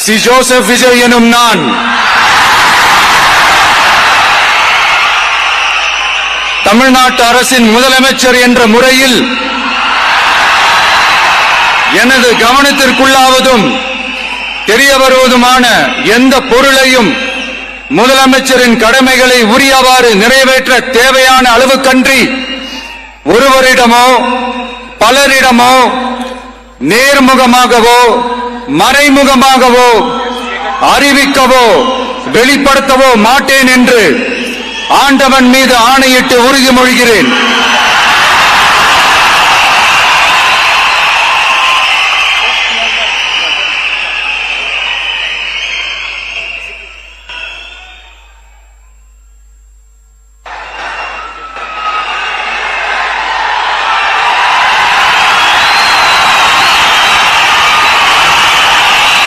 C Joseph Vijay எனும் நான் தமிழ்நாட்டு அரசின் முதலமைச்சர் என்ற முறையில் எனது கவனத்திற்குள்ளாவதும் தெரிய வருவதுமான எந்த பொருளையும் முதலமைச்சரின் கடமைகளை உரியவாறு நிறைவேற்ற தேவையான அளவுக்கன்றி ஒருவரிடமோ பலரிடமோ நேர்முகமாகவோ மறைமுகமாகவோ அறிவிக்கவோ வெளிப்படுத்தவோ மாட்டேன் என்று ஆண்டவன் மீது ஆணையிட்டு உறுதிமொழிகிறேன்.